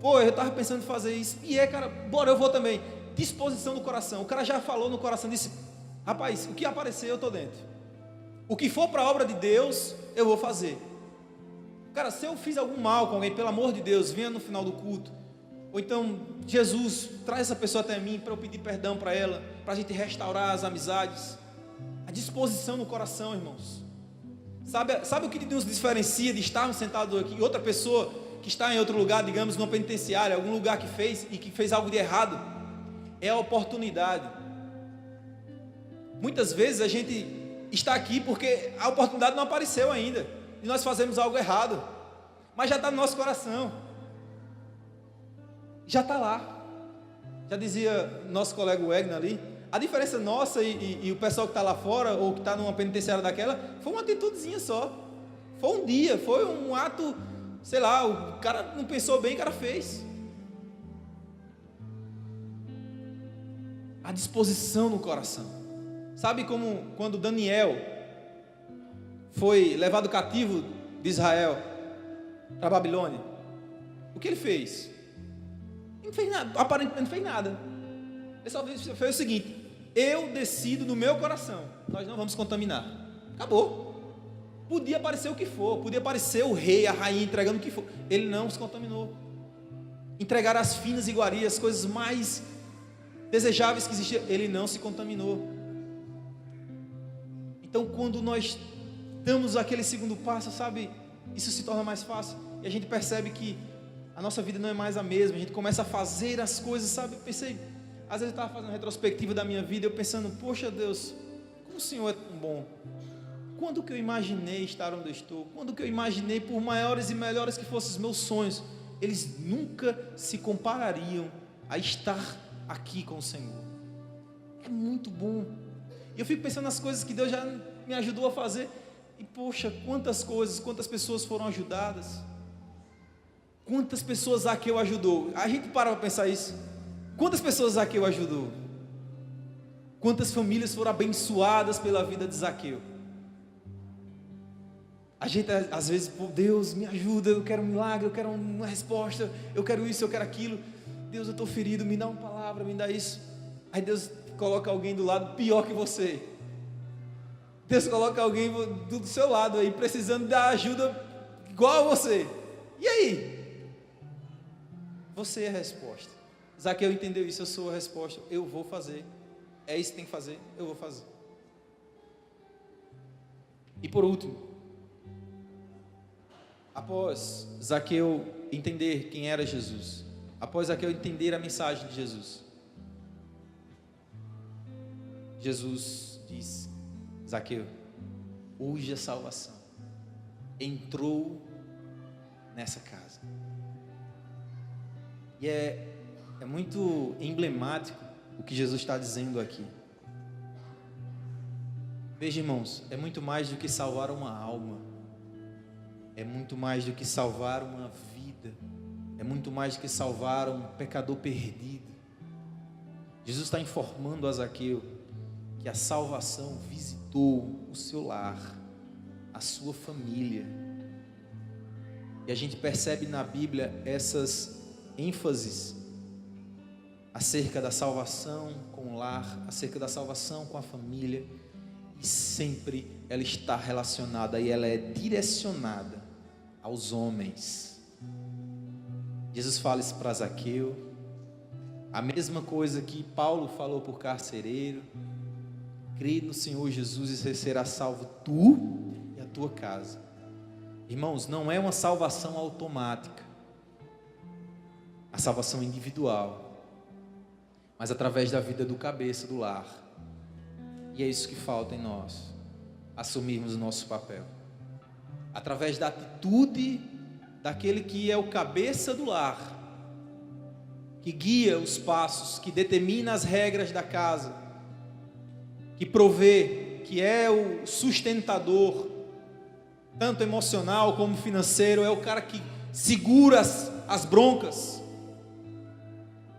eu estava pensando em fazer isso, cara, bora, eu vou também. Disposição do coração, o cara já falou no coração, disse, rapaz, o que aparecer eu estou dentro. O que for para a obra de Deus, eu vou fazer. Cara, se eu fiz algum mal com alguém, pelo amor de Deus, venha no final do culto. Ou então, Jesus, traz essa pessoa até mim para eu pedir perdão para ela, para a gente restaurar as amizades. A disposição no coração, irmãos. Sabe o que nos diferencia de estarmos sentados aqui e outra pessoa que está em outro lugar, digamos, numa penitenciária, algum lugar que fez algo de errado? É a oportunidade. Muitas vezes a gente está aqui porque a oportunidade não apareceu ainda e nós fazemos algo errado, mas já está no nosso coração, já está lá. Já dizia nosso colega Wegner ali, a diferença nossa e o pessoal que está lá fora ou que está numa penitenciária daquela foi uma atitudezinha só, foi um dia, foi um ato, sei lá, o cara não pensou bem, o cara fez. A disposição no coração. Sabe como quando Daniel foi levado cativo de Israel para a Babilônia? O que ele fez? Ele não fez nada, aparentemente não fez nada. Ele só fez o seguinte: eu decido no meu coração, nós não vamos contaminar. Acabou. Podia aparecer o que for, podia aparecer o rei, a rainha entregando o que for. Ele não se contaminou. Entregar as finas iguarias, as coisas mais desejáveis que existiam, ele não se contaminou. Então, quando nós damos aquele segundo passo, sabe, isso se torna mais fácil, e a gente percebe que a nossa vida não é mais a mesma, a gente começa a fazer as coisas, sabe. Eu pensei, às vezes eu estava fazendo uma retrospectiva da minha vida, eu pensando, poxa Deus, como o Senhor é tão bom. Quando que eu imaginei estar onde eu estou? Quando que eu imaginei, por maiores e melhores que fossem os meus sonhos, eles nunca se comparariam a estar aqui com o Senhor. É muito bom. E eu fico pensando nas coisas que Deus já me ajudou a fazer. E poxa, quantas coisas, quantas pessoas foram ajudadas. Quantas pessoas Zaqueu ajudou. A gente para pensar isso. Quantas pessoas Zaqueu ajudou? Quantas famílias foram abençoadas pela vida de Zaqueu? A gente às vezes, pô, Deus me ajuda, eu quero um milagre, eu quero uma resposta, eu quero isso, eu quero aquilo. Deus, eu estou ferido, me dá uma palavra, me dá isso. Aí Deus coloca alguém do lado pior que você. Deus coloca alguém do seu lado aí, precisando da ajuda igual a você. E aí? Você é a resposta. Zaqueu entendeu isso, eu sou a resposta. Eu vou fazer. É isso que tem que fazer, eu vou fazer. E por último, após Zaqueu entender quem era Jesus, após Zaqueu entender a mensagem de Jesus, Jesus diz: Zaqueu, hoje a salvação entrou nessa casa. E é muito emblemático o que Jesus está dizendo aqui. Veja, irmãos, é muito mais do que salvar uma alma, é muito mais do que salvar uma vida, é muito mais do que salvar um pecador perdido. Jesus está informando a Zaqueu que a salvação visitou o seu lar, a sua família. E a gente percebe na Bíblia essas ênfases acerca da salvação com o lar, acerca da salvação com a família, e sempre ela está relacionada e ela é direcionada aos homens. Jesus fala isso para Zaqueu, a mesma coisa que Paulo falou por carcereiro: crê no Senhor Jesus e você será salvo, tu e a tua casa. Irmãos, não é uma salvação automática, a salvação é individual, mas através da vida do cabeça do lar. E é isso que falta em nós, assumirmos o nosso papel, através da atitude daquele que é o cabeça do lar, que guia os passos, que determina as regras da casa, que provê, que é o sustentador, tanto emocional como financeiro, é o cara que segura as broncas,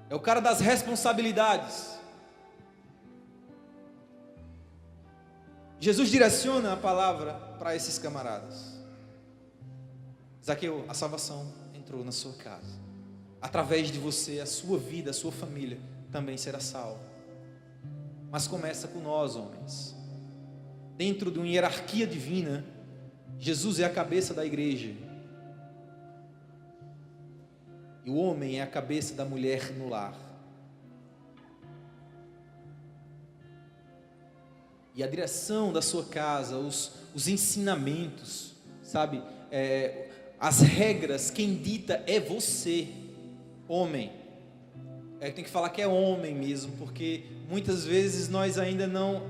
é o cara das responsabilidades. Jesus direciona a palavra para esses camaradas. Zaqueu, a salvação entrou na sua casa. Através de você, a sua vida, a sua família também será salva. Mas começa com nós, homens. dentro de uma hierarquia divina, Jesus é a cabeça da igreja. E o homem é a cabeça da mulher no lar. E a direção da sua casa, os ensinamentos, sabe? As regras, quem dita é você, homem. Tem que falar que é homem mesmo, porque muitas vezes nós ainda não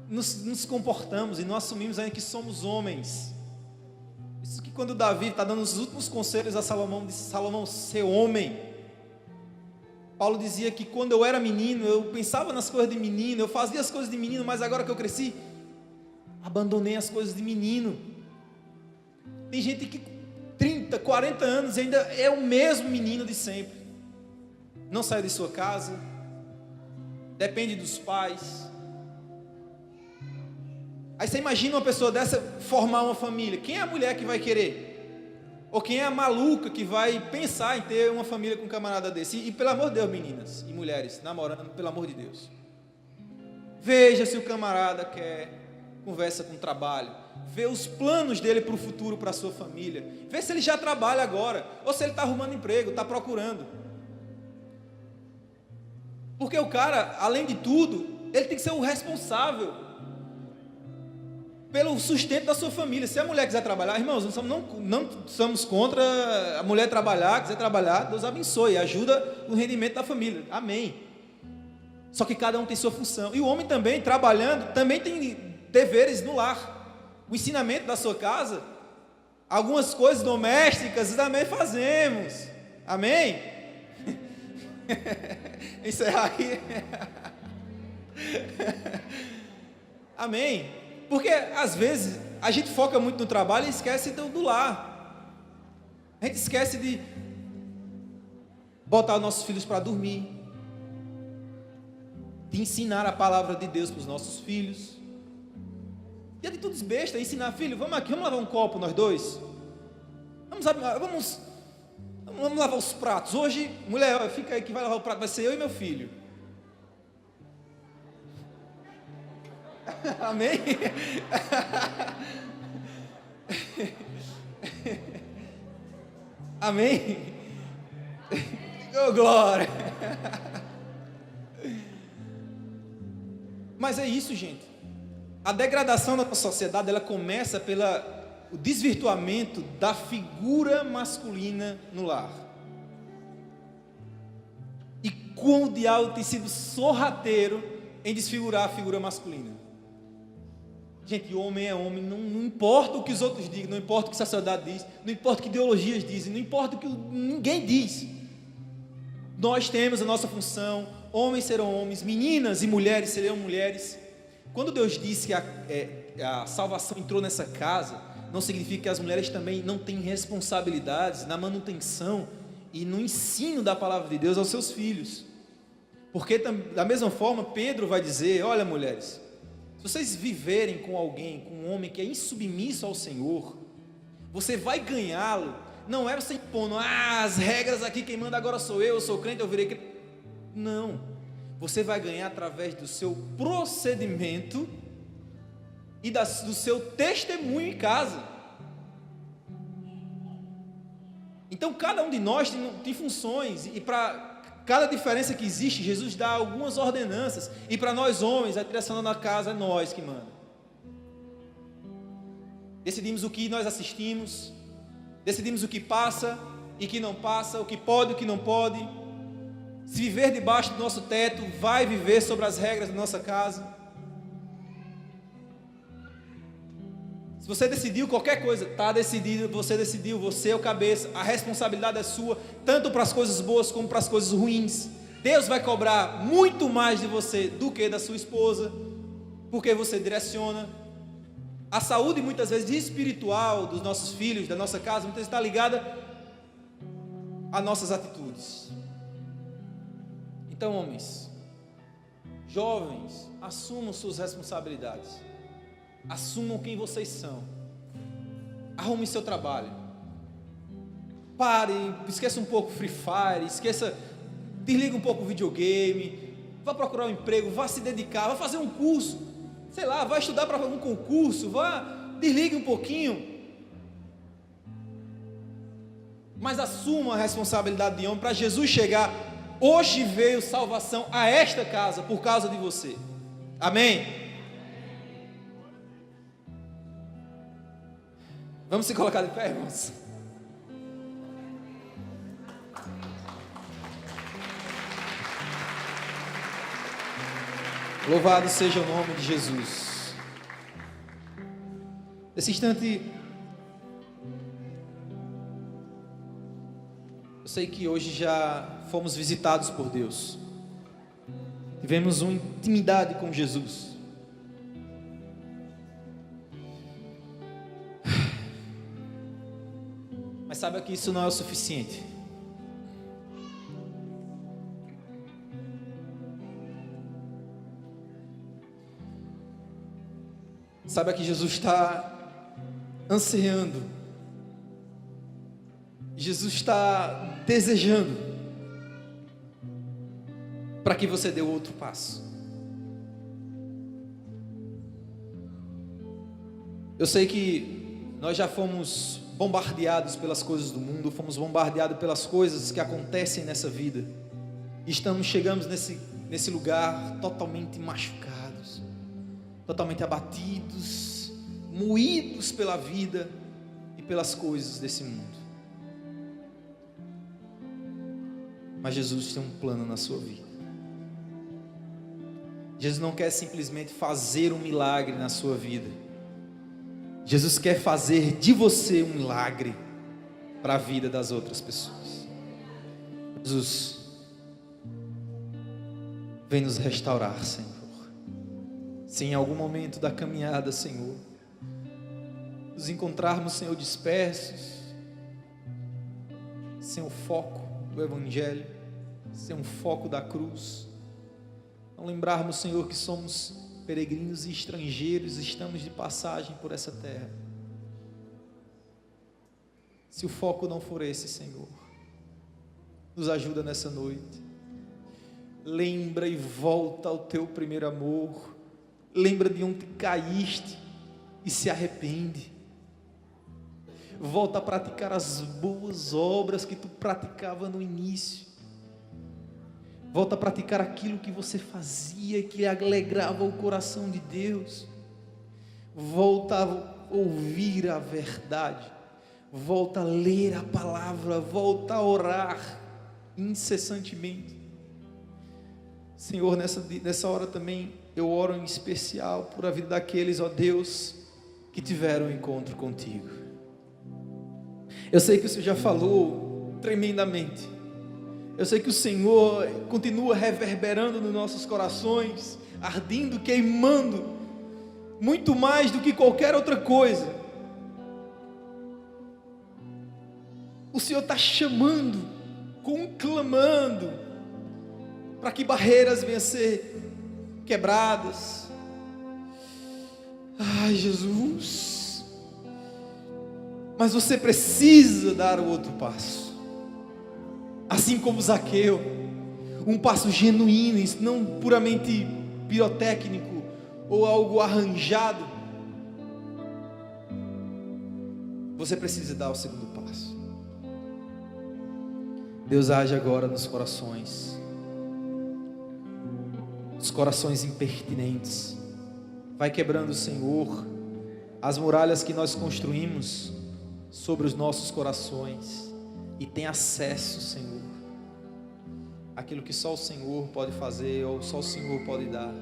nos comportamos e não assumimos ainda que somos homens. Isso que quando Davi está dando os últimos conselhos a Salomão, disse: Salomão, ser homem. Paulo dizia que quando eu era menino, eu pensava nas coisas de menino, eu fazia as coisas de menino, mas agora que eu cresci, abandonei as coisas de menino. Tem gente que 30, 40 anos ainda é o mesmo menino de sempre. Não sai de sua casa, depende dos pais. Aí você imagina uma pessoa dessa formar uma família. Quem é a mulher que vai querer? Ou quem é a maluca que vai pensar em ter uma família com um camarada desse? E pelo amor de Deus, meninas e mulheres namorando, pelo amor de Deus, veja se o camarada quer, conversa com o trabalho, vê os planos dele para o futuro, para a sua família, vê se ele já trabalha agora, ou se ele está arrumando emprego, está procurando. Porque o cara, além de tudo, ele tem que ser o responsável pelo sustento da sua família. Se a mulher quiser trabalhar, irmãos, não somos contra a mulher trabalhar, quiser trabalhar, Deus abençoe, ajuda no rendimento da família, amém. Só que cada um tem sua função, e o homem também, trabalhando, também tem deveres no lar. O ensinamento da sua casa, algumas coisas domésticas também fazemos, amém? Encerrar aqui. Amém. Porque às vezes a gente foca muito no trabalho e esquece do lar. A gente esquece de botar os nossos filhos para dormir, de ensinar a palavra de Deus para os nossos filhos. E atitudes bestas, ensinar: filho, vamos aqui, vamos lavar um copo nós dois. Vamos lavar os pratos. Hoje, mulher, fica aí que vai lavar o prato, vai ser eu e meu filho. Amém? Amém? Oh, glória! Mas é isso, gente. A degradação da nossa sociedade, ela começa pelo desvirtuamento da figura masculina no lar. E como o diabo tem sido sorrateiro em desfigurar a figura masculina. Gente, homem é homem, não importa o que os outros digam, não importa o que a sociedade diz, não importa o que ideologias dizem, não importa o que ninguém diz. Nós temos a nossa função, homens serão homens, meninas e mulheres serão mulheres. Quando Deus disse que a salvação entrou nessa casa, não significa que as mulheres também não têm responsabilidades na manutenção e no ensino da palavra de Deus aos seus filhos. Porque da mesma forma, Pedro vai dizer: olha, mulheres, se vocês viverem com alguém, com um homem que é insubmisso ao Senhor, você vai ganhá-lo. Não é você impondo: as regras aqui, quem manda agora sou eu sou crente, eu virei crente. Não, você vai ganhar através do seu procedimento e do seu testemunho em casa. Então cada um de nós tem funções, e para cada diferença que existe, Jesus dá algumas ordenanças, e para nós homens, a direção da casa é nós que manda. Decidimos o que nós assistimos, decidimos o que passa e que não passa, o que pode e o que não pode. Se viver debaixo do nosso teto, vai viver sobre as regras da nossa casa. Se você decidiu qualquer coisa, está decidido, você é o cabeça, a responsabilidade é sua, tanto para as coisas boas como para as coisas ruins. Deus vai cobrar muito mais de você do que da sua esposa, porque você direciona. A saúde muitas vezes espiritual dos nossos filhos, da nossa casa, muitas vezes está ligada a nossas atitudes. Então, homens, jovens, assumam suas responsabilidades. Assumam quem vocês são. Arrume seu trabalho. Pare, esqueça um pouco o Free Fire, desliga um pouco o videogame, vá procurar um emprego, vá se dedicar, vá fazer um curso. sei lá, vai estudar para um concurso, desligue um pouquinho. Mas assuma a responsabilidade de homem para Jesus chegar. Hoje veio salvação a esta casa por causa de você. Amém? Vamos se colocar de pé, irmãos? Louvado seja o nome de Jesus. Nesse instante, eu sei que hoje já fomos visitados por Deus. Tivemos uma intimidade com Jesus. Mas saiba que isso não é o suficiente. Saiba que Jesus está ansiando, Jesus está desejando para que você dê outro passo. Eu sei que nós já fomos bombardeados pelas coisas do mundo, fomos bombardeados pelas coisas que acontecem nessa vida, e chegamos nesse lugar totalmente machucados, totalmente abatidos, moídos pela vida e pelas coisas desse mundo. Mas Jesus tem um plano na sua vida. Jesus não quer simplesmente fazer um milagre na sua vida. Jesus quer fazer de você um milagre para a vida das outras pessoas. Jesus, vem nos restaurar, Senhor. Se em algum momento da caminhada, Senhor, nos encontrarmos, Senhor, dispersos, sem o foco do Evangelho, sem o foco da cruz, não lembrarmos, Senhor, que somos peregrinos e estrangeiros, estamos de passagem por essa terra. Se o foco não for esse, Senhor, nos ajuda nessa noite. Lembra e volta ao teu primeiro amor. Lembra de onde caíste e se arrepende. Volta a praticar as boas obras que tu praticava no início. Volta a praticar aquilo que você fazia, que alegrava o coração de Deus. Volta a ouvir a verdade. Volta a ler a palavra. Volta a orar incessantemente. Senhor, nessa hora também eu oro em especial por a vida daqueles, ó Deus, que tiveram um encontro contigo. Eu sei que o Senhor já falou tremendamente. Eu sei que o Senhor continua reverberando nos nossos corações, ardendo, queimando, muito mais do que qualquer outra coisa. O Senhor está chamando, conclamando, para que barreiras venham a ser quebradas. Ai, Jesus, mas você precisa dar o outro passo, assim como Zaqueu, um passo genuíno, não puramente pirotécnico ou algo arranjado. Você precisa dar o segundo passo. Deus age agora nos corações, os corações impertinentes. Vai quebrando, Senhor, as muralhas que nós construímos sobre os nossos corações, e tem acesso, Senhor, àquilo que só o Senhor pode fazer, ou só o Senhor pode dar.